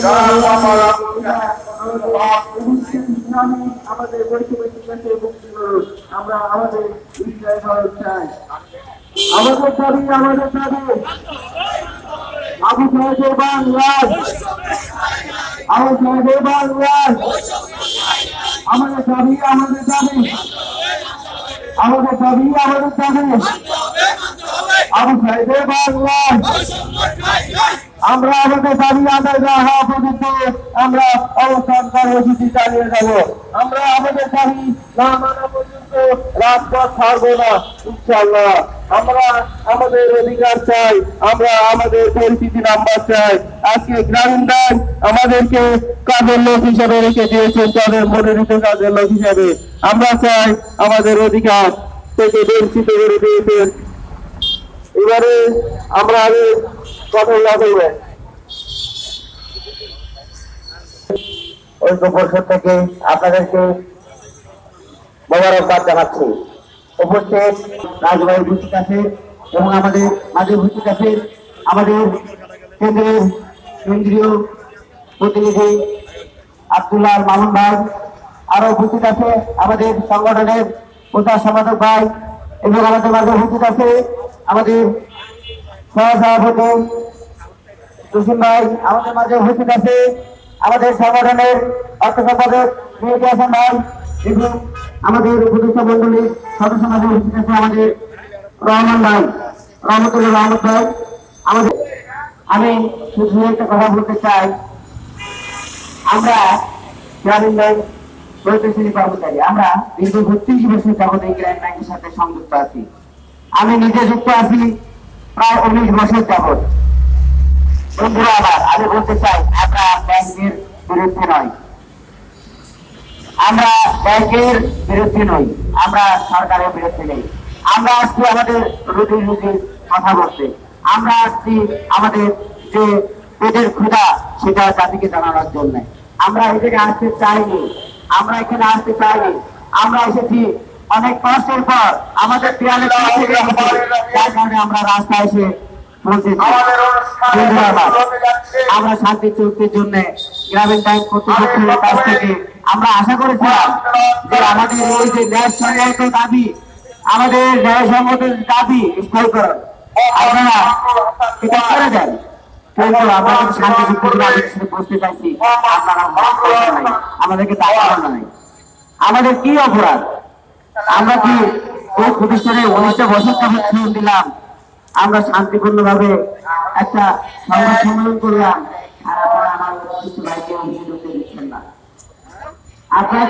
আমাদের আমরা আমাদের চাই। আমাদের দাবি আবু সাহেবের বাংলায়, আবু সাহেবের বাংলায় আমাদের দাবি আমাদের দাবি আবু সাহেবের বাংলায় আমরা আমাদের দাবি আদায় না হওয়া পর্যন্ত আমরা অবস্থান কর্মসূচি চালিয়ে যাব। আমরা আমাদের দাবি না মানা পর্যন্ত রাজপথ ছাড়বো না ইনশাআল্লাহ। আমরা আমাদের অধিকার চাই, আমরা আমাদের পরিচিতি নাম্বার চাই। আজকে গ্রামীণ ব্যাংক আমাদেরকে কাজের লোক হিসেবে রেখে দিয়েছেন, তাদের মনোনীত কাজের লোক হিসেবে। আমরা চাই আমাদের অধিকার থেকে বঞ্চিত করে দিয়েছেন। এবারে আমরা আগে কথা বলবেন ঐক্য পরিষদ থেকে আপনাদেরকে মোবারকবাদ জানাচ্ছি। উপস্থিত রাজবাড়ির উপস্থিত আছে এবং আমাদের মাঝে উপস্থিত আছে আমাদের কেন্দ্রীয় প্রতিনিধি আব্দুল্লাহ মামুন ভাই, আরো উপস্থিত আছে আমাদের সংগঠনের প্রচার সম্পাদক ভাই এবং আমাদের মাঝে উপস্থিত আছে আমাদের সহসভাপতি জসিম ভাই, আমাদের মাঝে উপস্থিত আছে আমাদের সংগঠনের অর্থ সম্পাদক মেহেদী হাসান ভাই এবং আমাদের উপদেষ্টা মন্ডলীর সদস্য মাঝে উপস্থিত আছে আমাদের রহমান ভাই, রহমতুল্লাহ রহমত ভাই। আমি শুধু একটা কথা বলতে চাই, আমরা গ্রামীণ ব্যাংক প্রকৌশলী কর্মচারী, আমরা দীর্ঘ ৩২ বছর যাবত এই গ্রামীণ ব্যাংকের সাথে সংযুক্ত আছি। আমি নিজে যুক্ত আছি প্রায় ১৯ বছর যাবত। বন্ধুরা আমার, আমি বলতে চাই আমরা ব্যাংকের বিরুদ্ধে নয়, আমরা সরকারের বিরুদ্ধে নেই। আমরা আসছি আমাদের রুজির কথা বলতে, আমরা আসছি আমাদের যে পেটের ক্ষুধা সেটা জাতিকে জানানোর জন্য। আমরা এখানে আসতে চাইনি, আমরা এসেছি অনেক কষ্টের পর, আমাদের দেয়ালে যার কারণে আমরা রাস্তায় এসে আমরা শান্তি চুক্তির জন্য গ্রামীণ ব্যাংক কর্তৃপক্ষের কাছ থেকে আমরা আশা করেছিলাম যে আমাদের এই যে ন্যায়সঙ্গত দাবি, স্থায়ীকরণ আপনারা এটা করে দেন, কিন্তু আমরা শান্তি চুক্তির বসতে চাইছি, আপনারা আমাদেরকে দায়িত্ব নাই। আমাদের কি অপরাধ? আমরা কি ওই প্রতিষ্ঠানে ১৯টা বছর শ্রম দিলাম, আমরা শান্তিপূর্ণ ভাবে একটা সংবাদ সম্মেলন করলাম, আপনারা আমার ভাইকে দিচ্ছেন না। আপনারা